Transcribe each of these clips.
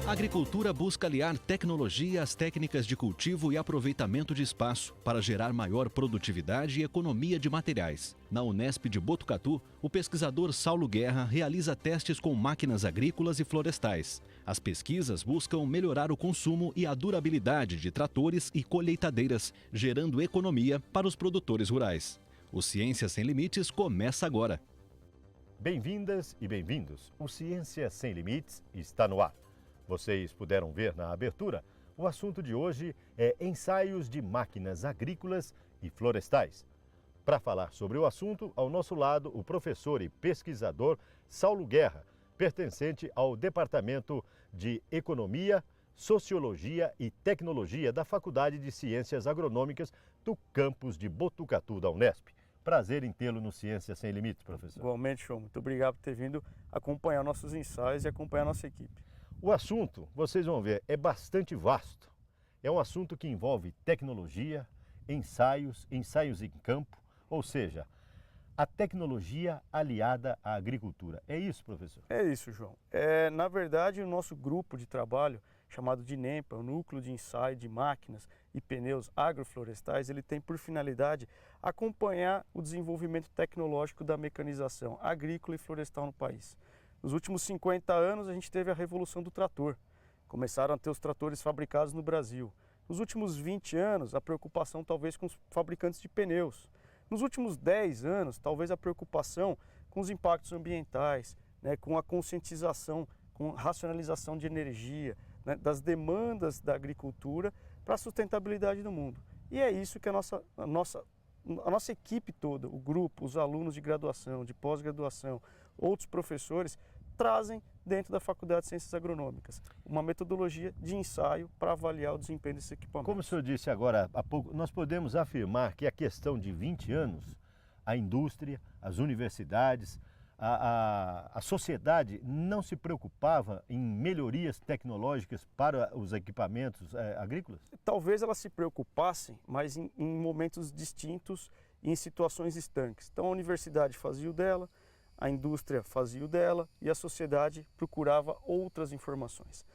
A agricultura busca aliar tecnologia às técnicas de cultivo e aproveitamento de espaço para gerar maior produtividade e economia de materiais. Na Unesp de Botucatu, o pesquisador Saulo Guerra realiza testes com máquinas agrícolas e florestais. As pesquisas buscam melhorar o consumo e a durabilidade de tratores e colheitadeiras, gerando economia para os produtores rurais. O Ciência Sem Limites começa agora. Bem-vindas e bem-vindos. O Ciência Sem Limites está no ar. Vocês puderam ver na abertura, o assunto de hoje é ensaios de máquinas agrícolas e florestais. Para falar sobre o assunto, ao nosso lado, o professor e pesquisador Saulo Guerra, pertencente ao Departamento de Economia, Sociologia e Tecnologia da Faculdade de Ciências Agronômicas do campus de Botucatu da Unesp. Prazer em tê-lo no Ciência Sem Limites, professor. Igualmente, João. Muito obrigado por ter vindo acompanhar nossos ensaios e acompanhar nossa equipe. O assunto, vocês vão ver, é bastante vasto. É um assunto que envolve tecnologia, ensaios em campo, ou seja, a tecnologia aliada à agricultura. É isso, professor? É isso, João. Na verdade, o nosso grupo de trabalho, chamado de NEMPA, o Núcleo de Ensaio de Máquinas e Pneus Agroflorestais, ele tem por finalidade acompanhar o desenvolvimento tecnológico da mecanização agrícola e florestal no país. Nos últimos 50 anos, a gente teve a revolução do trator. Começaram a ter os tratores fabricados no Brasil. Nos últimos 20 anos, a preocupação talvez com os fabricantes de pneus. Nos últimos 10 anos, talvez a preocupação com os impactos ambientais, com a conscientização, com a racionalização de energia, das demandas da agricultura para a sustentabilidade do mundo. E é isso que a nossa equipe toda, o grupo, os alunos de graduação, de pós-graduação, outros professores, trazem dentro da Faculdade de Ciências Agronômicas uma metodologia de ensaio para avaliar o desempenho desses equipamentos. Como o senhor disse agora há pouco, nós podemos afirmar que a questão de 20 anos, a indústria, as universidades, a sociedade não se preocupava em melhorias tecnológicas para os equipamentos agrícolas? Talvez elas se preocupassem, mas em momentos distintos e em situações estanques. Então a universidade fazia o dela, a indústria fazia o dela e a sociedade procurava outras informações.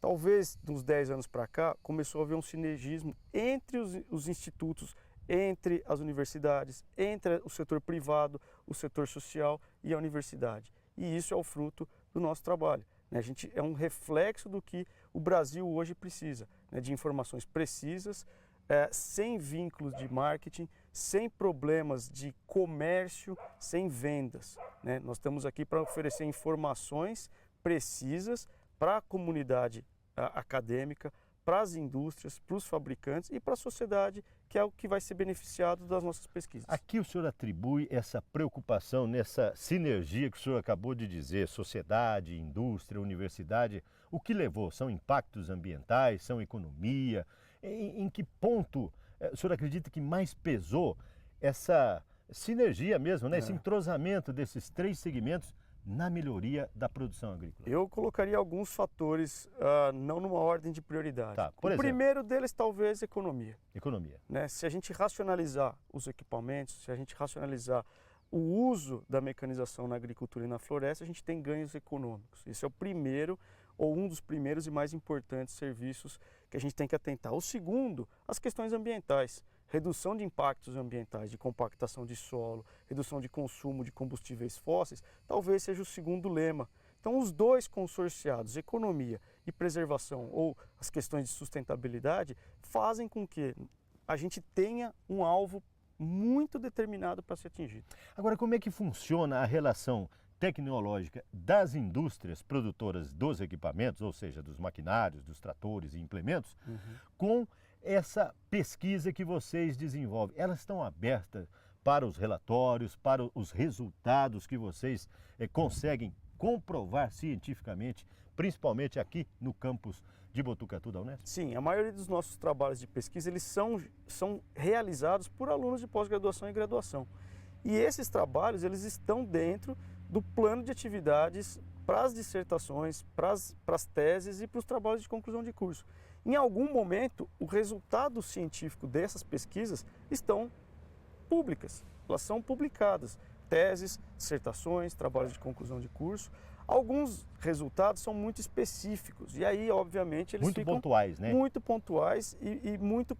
Talvez, de uns 10 anos para cá, começou a haver um sinergismo entre os institutos, entre as universidades, entre o setor privado, o setor social e a universidade. E isso é o fruto do nosso trabalho. A gente é um reflexo do que o Brasil hoje precisa, de informações precisas, sem vínculos de marketing, sem problemas de comércio, sem vendas. Nós estamos aqui para oferecer informações precisas para a comunidade acadêmica, para as indústrias, para os fabricantes e para a sociedade, que é o que vai ser beneficiado das nossas pesquisas. Aqui o senhor atribui essa preocupação nessa sinergia que o senhor acabou de dizer, sociedade, indústria, universidade, o que levou? São impactos ambientais, são economia? Em que ponto o senhor acredita que mais pesou essa sinergia mesmo, esse entrosamento desses três segmentos na melhoria da produção agrícola? Eu colocaria alguns fatores, não numa ordem de prioridade. Tá, por exemplo, primeiro deles, talvez, economia. Economia. Se a gente racionalizar os equipamentos, se a gente racionalizar o uso da mecanização na agricultura e na floresta, a gente tem ganhos econômicos. Esse é o primeiro, ou um dos primeiros e mais importantes serviços que a gente tem que atentar. O segundo, as questões ambientais. Redução de impactos ambientais, de compactação de solo, redução de consumo de combustíveis fósseis, talvez seja o segundo lema. Então, os dois consorciados, economia e preservação, ou as questões de sustentabilidade, fazem com que a gente tenha um alvo muito determinado para ser atingido. Agora, como é que funciona a relação tecnológica das indústrias produtoras dos equipamentos, ou seja, dos maquinários, dos tratores e implementos, com essa pesquisa que vocês desenvolvem? Elas estão abertas para os relatórios, para os resultados que vocês conseguem comprovar cientificamente, principalmente aqui no campus de Botucatu da Unesp? Sim, a maioria dos nossos trabalhos de pesquisa eles são realizados por alunos de pós-graduação e graduação. E esses trabalhos eles estão dentro do plano de atividades para as dissertações, para as teses e para os trabalhos de conclusão de curso. Em algum momento, o resultado científico dessas pesquisas estão públicas, elas são publicadas, teses, dissertações, trabalhos de conclusão de curso. Alguns resultados são muito específicos e aí, obviamente, eles muito ficam pontuais, né? Muito pontuais e muito,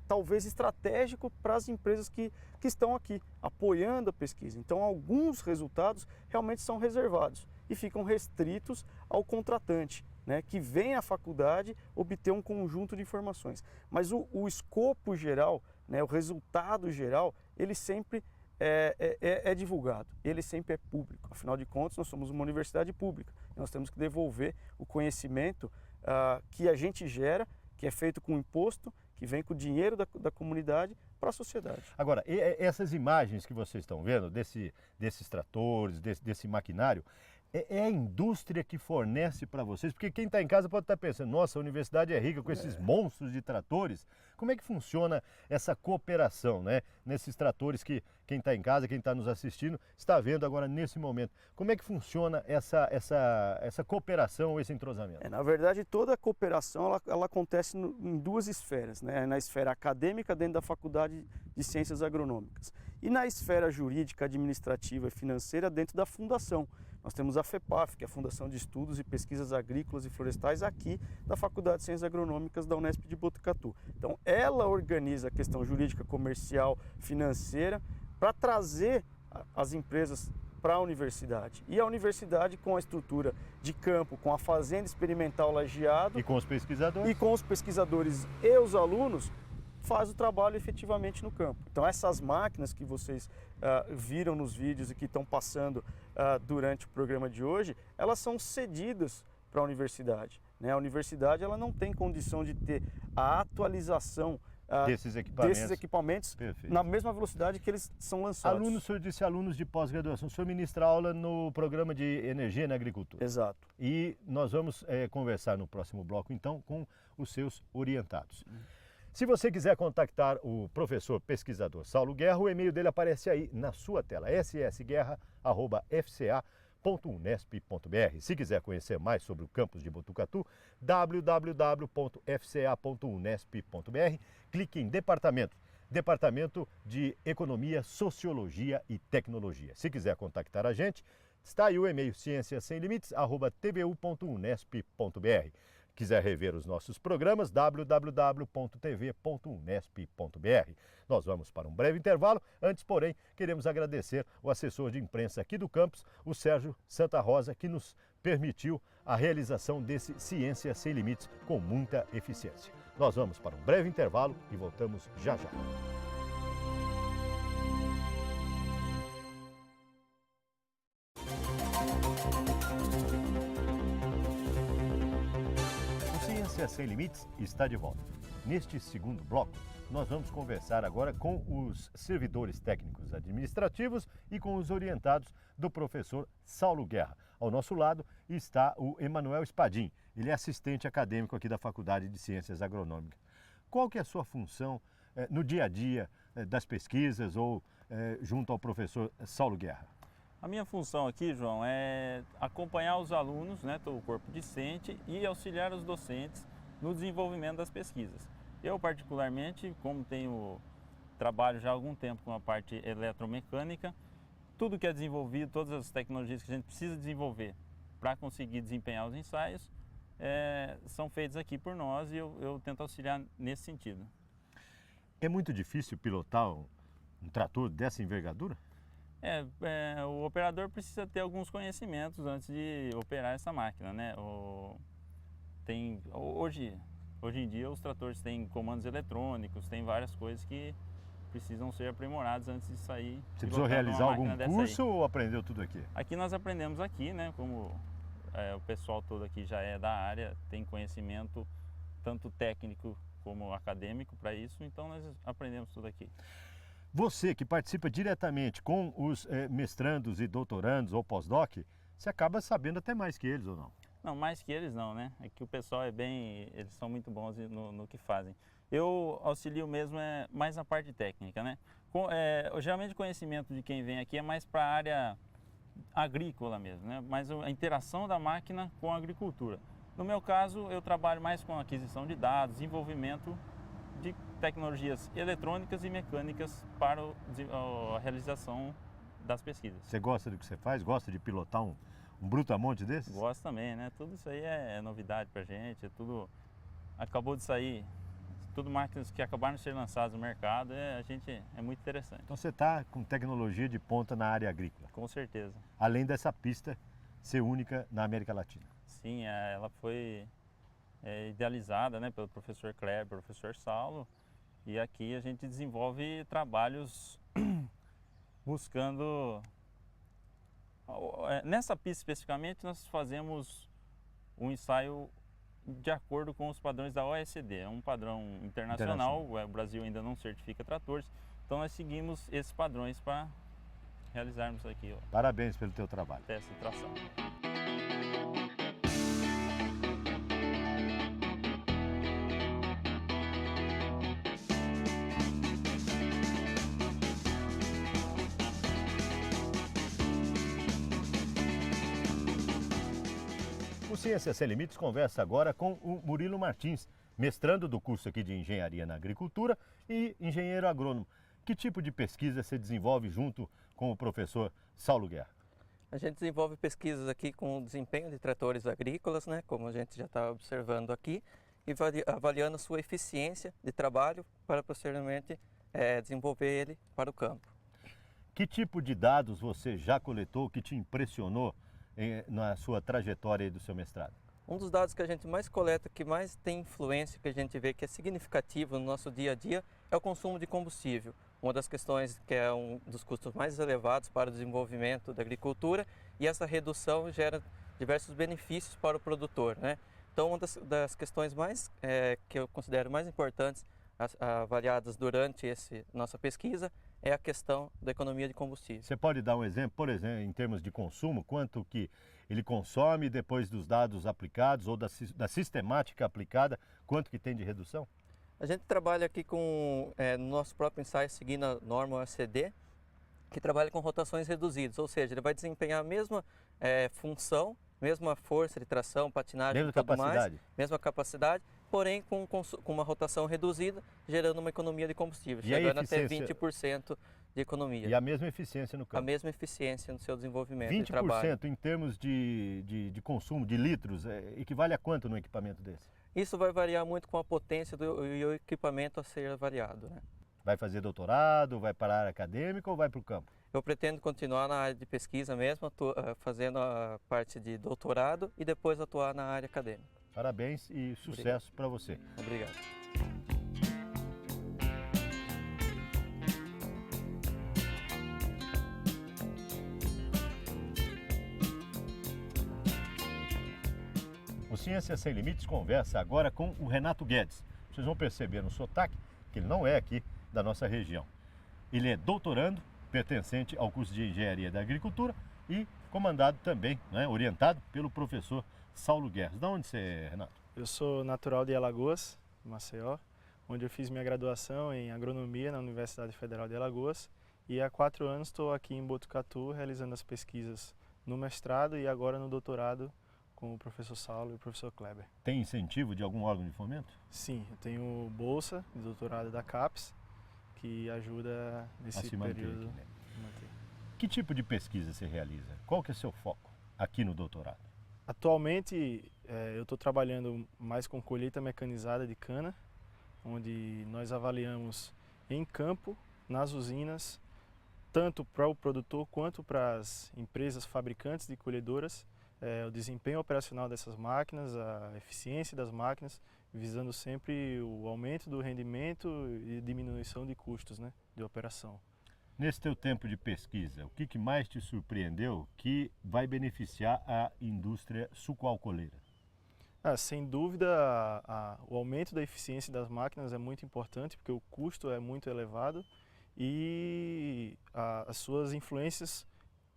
talvez, estratégico para as empresas que estão aqui, apoiando a pesquisa. Então, alguns resultados realmente são reservados e ficam restritos ao contratante, né, que vem à faculdade obter um conjunto de informações. Mas o escopo geral, né, o resultado geral, ele sempre é divulgado, ele sempre é público. Afinal de contas, nós somos uma universidade pública. Nós temos que devolver o conhecimento que a gente gera, que é feito com imposto, que vem com o dinheiro da comunidade para a sociedade. Agora, essas imagens que vocês estão vendo, desses tratores, desse maquinário, é a indústria que fornece para vocês? Porque quem está em casa pode estar pensando, nossa, a universidade é rica com esses monstros de tratores. Como é que funciona essa cooperação, né? Nesses tratores que quem está em casa, quem está nos assistindo, está vendo agora nesse momento. Como é que funciona essa cooperação, esse entrosamento? Na verdade, toda a cooperação ela acontece em duas esferas, né? Na esfera acadêmica, dentro da Faculdade de Ciências Agronômicas, e na esfera jurídica, administrativa e financeira, dentro da fundação. Nós temos a FEPAF, que é a Fundação de Estudos e Pesquisas Agrícolas e Florestais, aqui da Faculdade de Ciências Agronômicas da Unesp de Botucatu. Então, ela organiza a questão jurídica, comercial, financeira, para trazer as empresas para a universidade. E a universidade, com a estrutura de campo, com a fazenda experimental lajeado... E com os pesquisadores. E com os pesquisadores e os alunos, faz o trabalho efetivamente no campo. Então, essas máquinas que vocês viram nos vídeos e que estão passando durante o programa de hoje, elas são cedidas para a universidade, né? A universidade ela não tem condição de ter a atualização desses equipamentos na mesma velocidade que eles são lançados. Alunos, o senhor disse alunos de pós-graduação. O senhor ministra aula no programa de Energia na Agricultura. Exato. E nós vamos conversar no próximo bloco, então, com os seus orientados. Se você quiser contactar o professor pesquisador Saulo Guerra, o e-mail dele aparece aí na sua tela, ssguerra@fca.unesp.br. Se quiser conhecer mais sobre o campus de Botucatu, www.fca.unesp.br. Clique em Departamento de Economia, Sociologia e Tecnologia. Se quiser contactar a gente, está aí o e-mail cienciasemlimites@tbu.unesp.br. Quiser rever os nossos programas, www.tv.unesp.br. Nós vamos para um breve intervalo. Antes, porém, queremos agradecer o assessor de imprensa aqui do campus, o Sérgio Santa Rosa, que nos permitiu a realização desse Ciência Sem Limites com muita eficiência. Nós vamos para um breve intervalo e voltamos já já. Ciência Sem Limites está de volta. Neste segundo bloco, nós vamos conversar agora com os servidores técnicos administrativos e com os orientados do professor Saulo Guerra. Ao nosso lado está o Emanuel Spadim. Ele é assistente acadêmico aqui da Faculdade de Ciências Agronômicas. Qual que é a sua função no dia a dia das pesquisas ou junto ao professor Saulo Guerra? A minha função aqui, João, é acompanhar os alunos, né, o corpo discente, e auxiliar os docentes no desenvolvimento das pesquisas. Eu, particularmente, como trabalho já há algum tempo com a parte eletromecânica, tudo que é desenvolvido, todas as tecnologias que a gente precisa desenvolver para conseguir desempenhar os ensaios, são feitos aqui por nós e eu tento auxiliar nesse sentido. É muito difícil pilotar um trator dessa envergadura? O operador precisa ter alguns conhecimentos antes de operar essa máquina, né? Hoje em dia os tratores têm comandos eletrônicos, tem várias coisas que precisam ser aprimoradas antes de sair. Você precisou realizar algum curso ou aprendeu tudo aqui? Aqui nós aprendemos aqui, né? Como o pessoal todo aqui já é da área, tem conhecimento tanto técnico como acadêmico para isso, então nós aprendemos tudo aqui. Você que participa diretamente com os mestrandos e doutorandos ou pós-doc, você acaba sabendo até mais que eles ou não? Não, mais que eles não, né? É que o pessoal eles são muito bons no que fazem. Eu auxilio mesmo mais na parte técnica, né? Geralmente o conhecimento de quem vem aqui é mais para a área agrícola mesmo, né? Mas a interação da máquina com a agricultura. No meu caso, eu trabalho mais com aquisição de dados, desenvolvimento de tecnologias eletrônicas e mecânicas para a realização das pesquisas. Você gosta do que você faz? Gosta de pilotar um brutamonte desses? Gosto também, né? Tudo isso aí é novidade pra gente, é tudo acabou de sair, tudo máquinas que acabaram de ser lançadas no mercado, a gente é muito interessante. Então você está com tecnologia de ponta na área agrícola, Com certeza. além dessa pista ser única na América Latina. Sim, ela foi idealizada, né, pelo professor Kleber, professor Saulo, e aqui a gente desenvolve trabalhos buscando... Nessa pista especificamente nós fazemos um ensaio de acordo com os padrões da OECD, é um padrão internacional, o Brasil ainda não certifica tratores, então nós seguimos esses padrões para realizarmos aqui Parabéns pelo teu trabalho. teste de tração. O Ciência Sem Limites conversa agora com o Murilo Martins, mestrando do curso aqui de Engenharia na Agricultura e engenheiro agrônomo. Que tipo de pesquisa você desenvolve junto com o professor Saulo Guerra? A gente desenvolve pesquisas aqui com o desempenho de tratores agrícolas, né, como a gente já está observando aqui, e avaliando sua eficiência de trabalho para posteriormente desenvolver ele para o campo. Que tipo de dados você já coletou que te impressionou na sua trajetória do seu mestrado? Um dos dados que a gente mais coleta, que mais tem influência, que a gente vê que é significativo no nosso dia a dia, é o consumo de combustível. Uma das questões que é um dos custos mais elevados para o desenvolvimento da agricultura, e essa redução gera diversos benefícios para o produtor, né? Então, uma das questões mais que eu considero mais importantes avaliadas durante nossa pesquisa é a questão da economia de combustível. Você pode dar um exemplo, por exemplo, em termos de consumo, quanto que ele consome depois dos dados aplicados ou da sistemática aplicada, quanto que tem de redução? A gente trabalha aqui no nosso próprio ensaio seguindo a norma OECD, que trabalha com rotações reduzidas, ou seja, ele vai desempenhar a mesma função, mesma força de tração, patinagem e tudo mais, mesma capacidade, porém com uma rotação reduzida, gerando uma economia de combustível, chegando até 20% de economia. E a mesma eficiência no campo? A mesma eficiência no seu desenvolvimento 20% de trabalho. em termos de consumo, de litros, equivale a quanto num equipamento desse? Isso vai variar muito com a potência e o equipamento a ser avaliado, né? Vai fazer doutorado, vai para a área acadêmica ou vai para o campo? Eu pretendo continuar na área de pesquisa mesmo, fazendo a parte de doutorado e depois atuar na área acadêmica. Parabéns e sucesso para você. Obrigado. O Ciência Sem Limites conversa agora com o Renato Guedes. Vocês vão perceber no sotaque que ele não é aqui da nossa região. Ele é doutorando, pertencente ao curso de Engenharia da Agricultura e comandado também, né, orientado pelo professor Saulo Guerra. De onde você é, Renato? Eu sou natural de Alagoas, Maceió, onde eu fiz minha graduação em agronomia na Universidade Federal de Alagoas e há 4 anos estou aqui em Botucatu realizando as pesquisas no mestrado e agora no doutorado com o professor Saulo e o professor Kleber. Tem incentivo de algum órgão de fomento? Sim, eu tenho bolsa de doutorado da CAPES, que ajuda nesse período. Aqui, né? Que tipo de pesquisa você realiza? Qual que é o seu foco aqui no doutorado? Atualmente eu estou trabalhando mais com colheita mecanizada de cana, onde nós avaliamos em campo, nas usinas, tanto para o produtor quanto para as empresas fabricantes de colhedoras, o desempenho operacional dessas máquinas, a eficiência das máquinas, visando sempre o aumento do rendimento e diminuição de custos, né, de operação. Nesse teu tempo de pesquisa, o que mais te surpreendeu que vai beneficiar a indústria sucoalcooleira? Sem dúvida, o aumento da eficiência das máquinas é muito importante, porque o custo é muito elevado e as suas influências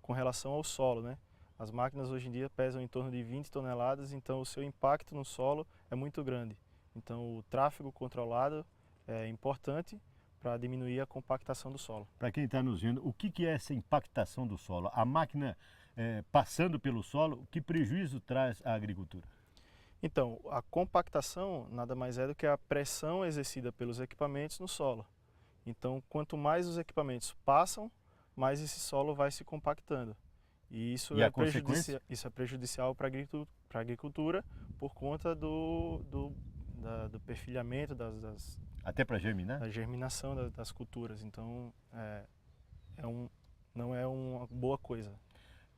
com relação ao solo, né? As máquinas hoje em dia pesam em torno de 20 toneladas, então o seu impacto no solo é muito grande. Então o tráfego controlado é importante para diminuir a compactação do solo. Para quem está nos vendo, o que é essa impactação do solo? A máquina passando pelo solo, que prejuízo traz à agricultura? Então, a compactação nada mais é do que a pressão exercida pelos equipamentos no solo. Então, quanto mais os equipamentos passam, mais esse solo vai se compactando. E isso é prejudicial para a agricultura por conta do perfilhamento, até para germinar? Da germinação das culturas. Então, não é uma boa coisa.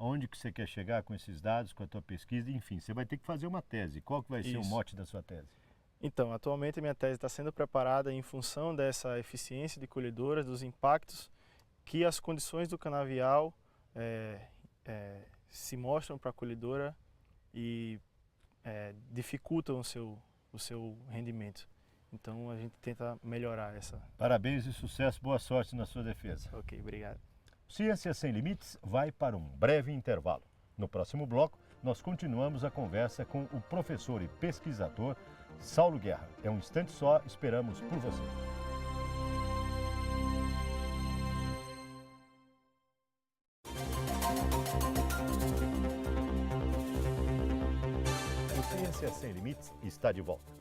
Onde que você quer chegar com esses dados, com a tua pesquisa? Enfim, você vai ter que fazer uma tese. Qual que vai ser o mote da sua tese? Então, atualmente a minha tese está sendo preparada em função dessa eficiência de colhedoras, dos impactos que as condições do canavial se mostram para a colhedora e dificultam o seu rendimento. Então, a gente tenta melhorar essa. Parabéns e sucesso, boa sorte na sua defesa. Ok, obrigado. Ciência Sem Limites vai para um breve intervalo. No próximo bloco, nós continuamos a conversa com o professor e pesquisador Saulo Guerra. É um instante só, esperamos por você. O Ciência Sem Limites está de volta.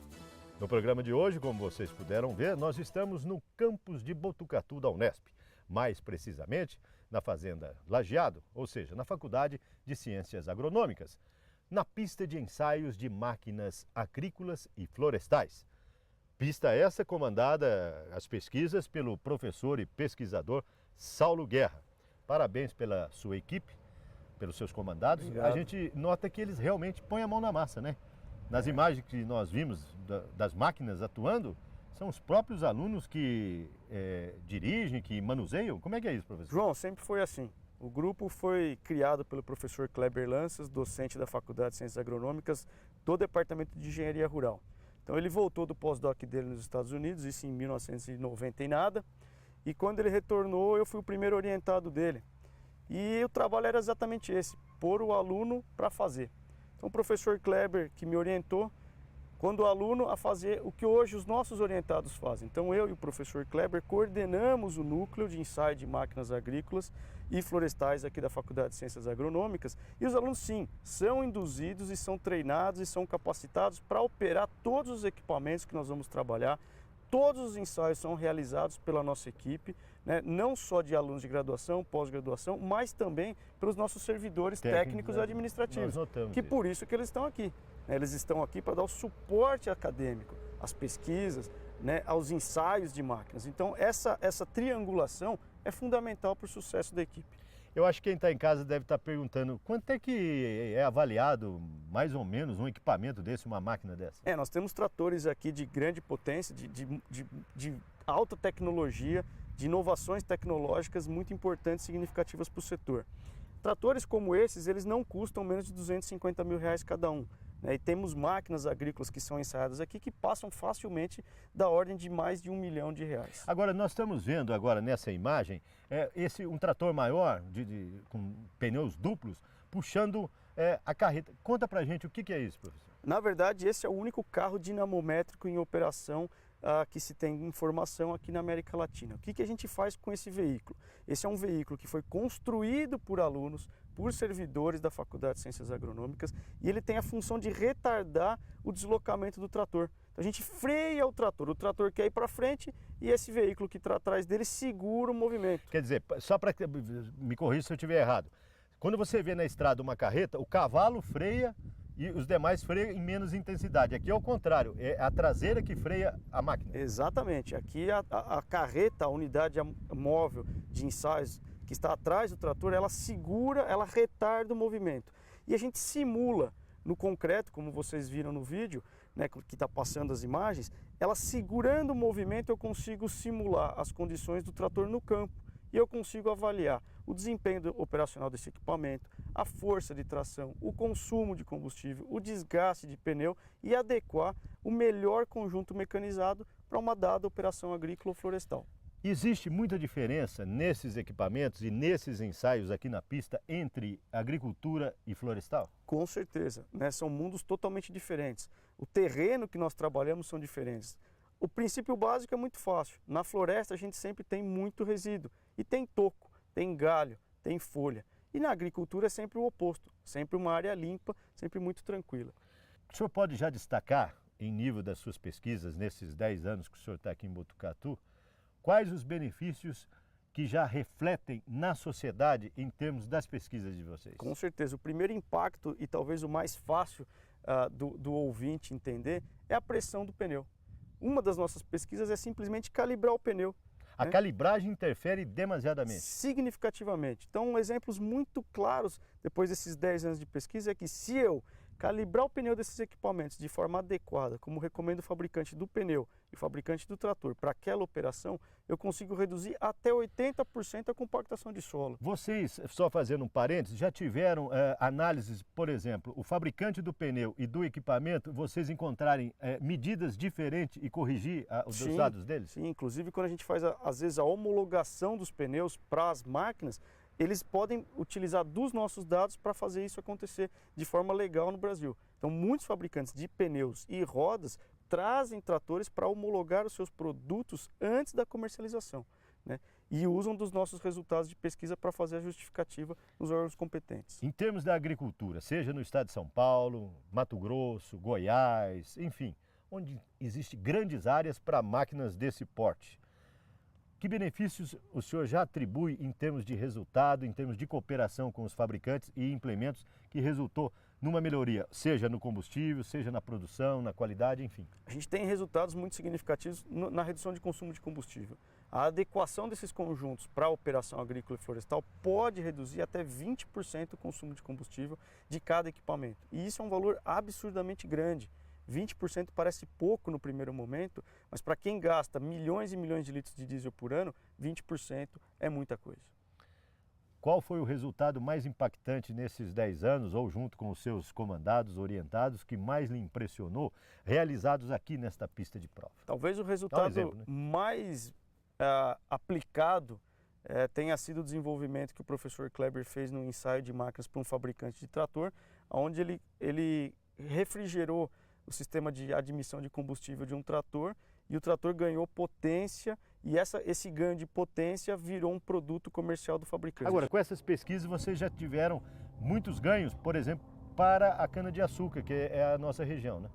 No programa de hoje, como vocês puderam ver, nós estamos no campus de Botucatu da Unesp, mais precisamente na Fazenda Lajeado, ou seja, na Faculdade de Ciências Agronômicas, na pista de ensaios de máquinas agrícolas e florestais. Pista essa comandada as pesquisas pelo professor e pesquisador Saulo Guerra. Parabéns pela sua equipe, pelos seus comandados. Obrigado. A gente nota que eles realmente põem a mão na massa, né? Nas imagens que nós vimos das máquinas atuando, são os próprios alunos que dirigem, que manuseiam? Como é que é isso, professor? João, sempre foi assim. O grupo foi criado pelo professor Kleber Lanças, docente da Faculdade de Ciências Agronômicas do Departamento de Engenharia Rural. Então ele voltou do pós-doc dele nos Estados Unidos, isso em 1990 e nada, e quando ele retornou eu fui o primeiro orientado dele. E o trabalho era exatamente esse, pôr o aluno para fazer. Então o professor Kleber que me orientou, quando o aluno a fazer o que hoje os nossos orientados fazem. Então eu e o professor Kleber coordenamos o núcleo de ensaio de máquinas agrícolas e florestais aqui da Faculdade de Ciências Agronômicas. E os alunos sim, são induzidos e são treinados e são capacitados para operar todos os equipamentos que nós vamos trabalhar. Todos os ensaios são realizados pela nossa equipe, né? Não só de alunos de graduação, pós-graduação, mas também pelos nossos servidores técnicos e administrativos, que por isso que eles estão aqui. Eles estão aqui para dar o suporte acadêmico às pesquisas, né, aos ensaios de máquinas. Então, essa triangulação é fundamental para o sucesso da equipe. Eu acho que quem está em casa deve estar perguntando quanto é que é avaliado, mais ou menos, um equipamento desse, uma máquina dessa? Nós temos tratores aqui de grande potência, de alta tecnologia, de inovações tecnológicas muito importantes e significativas para o setor. Tratores como esses, eles não custam menos de R$250 mil cada um. E temos máquinas agrícolas que são ensaiadas aqui que passam facilmente da ordem de mais de R$1 milhão. Agora, nós estamos vendo agora nessa imagem um trator maior, com pneus duplos, puxando a carreta. Conta pra gente o que é isso, professor. Na verdade, esse é o único carro dinamométrico em operação que se tem informação aqui na América Latina. O que a gente faz com esse veículo? Esse é um veículo que foi construído por alunos, por servidores da Faculdade de Ciências Agronômicas, e ele tem a função de retardar o deslocamento do trator. Então a gente freia o trator quer ir para frente e esse veículo que está atrás dele segura o movimento. Quer dizer, só para me corrija se eu estiver errado, quando você vê na estrada uma carreta, o cavalo freia e os demais freiam em menos intensidade. Aqui é o contrário, é a traseira que freia a máquina. Exatamente, aqui a carreta, a unidade móvel de ensaios que está atrás do trator, ela segura, ela retarda o movimento. E a gente simula no concreto, como vocês viram no vídeo, né, que está passando as imagens, ela segurando o movimento eu consigo simular as condições do trator no campo. E eu consigo avaliar o desempenho operacional desse equipamento, a força de tração, o consumo de combustível, o desgaste de pneu e adequar o melhor conjunto mecanizado para uma dada operação agrícola ou florestal. Existe muita diferença nesses equipamentos e nesses ensaios aqui na pista entre agricultura e florestal? Com certeza, né? São mundos totalmente diferentes. O terreno que nós trabalhamos são diferentes. O princípio básico é muito fácil. Na floresta a gente sempre tem muito resíduo e tem toco, tem galho, tem folha. E na agricultura é sempre o oposto, sempre uma área limpa, sempre muito tranquila. O senhor pode já destacar, em nível das suas pesquisas, nesses 10 anos que o senhor está aqui em Botucatu, quais os benefícios que já refletem na sociedade em termos das pesquisas de vocês? Com certeza, o primeiro impacto e talvez o mais fácil do ouvinte entender é a pressão do pneu. Uma das nossas pesquisas é simplesmente calibrar o pneu. A calibragem interfere demasiadamente. Significativamente. Então, exemplos muito claros, depois desses 10 anos de pesquisa, é que se eu calibrar o pneu desses equipamentos de forma adequada, como recomenda o fabricante do pneu e o fabricante do trator para aquela operação, eu consigo reduzir até 80% a compactação de solo. Vocês, só fazendo um parênteses, já tiveram análises, por exemplo, o fabricante do pneu e do equipamento, vocês encontrarem medidas diferentes e corrigir os dados deles? Sim, inclusive quando a gente faz, às vezes, a homologação dos pneus para as máquinas, eles podem utilizar dos nossos dados para fazer isso acontecer de forma legal no Brasil. Então, muitos fabricantes de pneus e rodas trazem tratores para homologar os seus produtos antes da comercialização, né? E usam dos nossos resultados de pesquisa para fazer a justificativa nos órgãos competentes. Em termos da agricultura, seja no estado de São Paulo, Mato Grosso, Goiás, enfim, onde existem grandes áreas para máquinas desse porte, que benefícios o senhor já atribui em termos de resultado, em termos de cooperação com os fabricantes e implementos que resultou numa melhoria, seja no combustível, seja na produção, na qualidade, enfim? A gente tem resultados muito significativos na redução de consumo de combustível. A adequação desses conjuntos para a operação agrícola e florestal pode reduzir até 20% o consumo de combustível de cada equipamento. E isso é um valor absurdamente grande. 20% parece pouco no primeiro momento, mas para quem gasta milhões e milhões de litros de diesel por ano, 20% é muita coisa. Qual foi o resultado mais impactante nesses 10 anos, ou junto com os seus comandados, orientados, que mais lhe impressionou, realizados aqui nesta pista de prova? Talvez o resultado mais aplicado tenha sido o desenvolvimento que o professor Kleber fez no ensaio de máquinas para um fabricante de trator, onde ele refrigerou o sistema de admissão de combustível de um trator e o trator ganhou potência e esse ganho de potência virou um produto comercial do fabricante. Agora, com essas pesquisas vocês já tiveram muitos ganhos, por exemplo, para a cana-de-açúcar, que é a nossa região, né?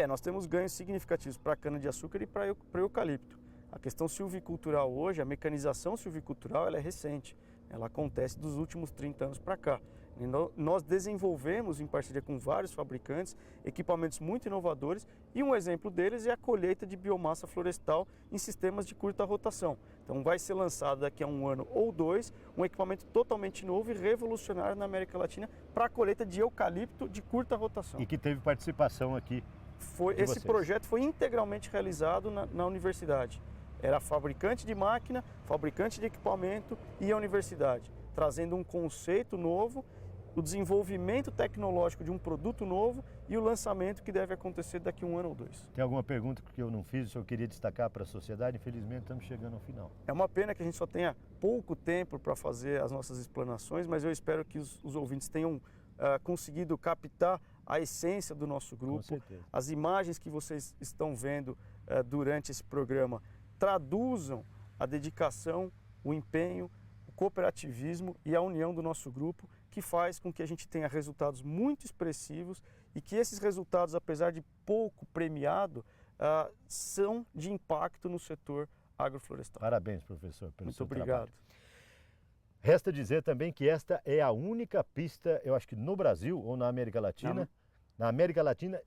Nós temos ganhos significativos para a cana-de-açúcar e para o eucalipto. A questão silvicultural hoje, a mecanização silvicultural, ela é recente. Ela acontece dos últimos 30 anos para cá. Nós desenvolvemos, em parceria com vários fabricantes, equipamentos muito inovadores e um exemplo deles é a colheita de biomassa florestal em sistemas de curta rotação. Então vai ser lançado daqui a 1 ano ou 2 um equipamento totalmente novo e revolucionário na América Latina para a colheita de eucalipto de curta rotação. E que teve participação aqui de esse vocês. Projeto foi integralmente realizado na universidade. Era fabricante de máquina, fabricante de equipamento e a universidade, trazendo um conceito novo, o desenvolvimento tecnológico de um produto novo e o lançamento que deve acontecer daqui a 1 ano ou 2. Tem alguma pergunta que eu não fiz, o senhor queria destacar para a sociedade? Infelizmente estamos chegando ao final. É uma pena que a gente só tenha pouco tempo para fazer as nossas explanações, mas eu espero que os ouvintes tenham conseguido captar a essência do nosso grupo. Com certeza. As imagens que vocês estão vendo durante esse programa traduzam a dedicação, o empenho, o cooperativismo e a união do nosso grupo, que faz com que a gente tenha resultados muito expressivos e que esses resultados, apesar de pouco premiado, são de impacto no setor agroflorestal. Parabéns, professor, pelo seu trabalho. Muito obrigado. Resta dizer também que esta é a única pista, eu acho que no Brasil ou na América Latina,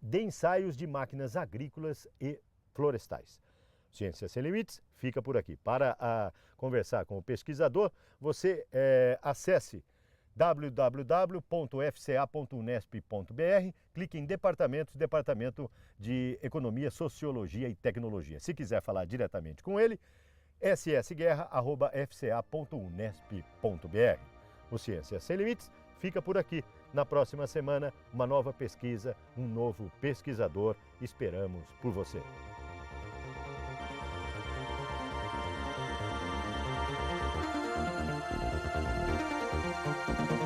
de ensaios de máquinas agrícolas e florestais. Ciência Sem Limites fica por aqui. Para conversar com o pesquisador, você acesse www.fca.unesp.br, clique em Departamentos, Departamento de Economia, Sociologia e Tecnologia. Se quiser falar diretamente com ele, ssguerra@fca.unesp.br. O Ciência Sem Limites fica por aqui. Na próxima semana, uma nova pesquisa, um novo pesquisador. Esperamos por você. Thank you.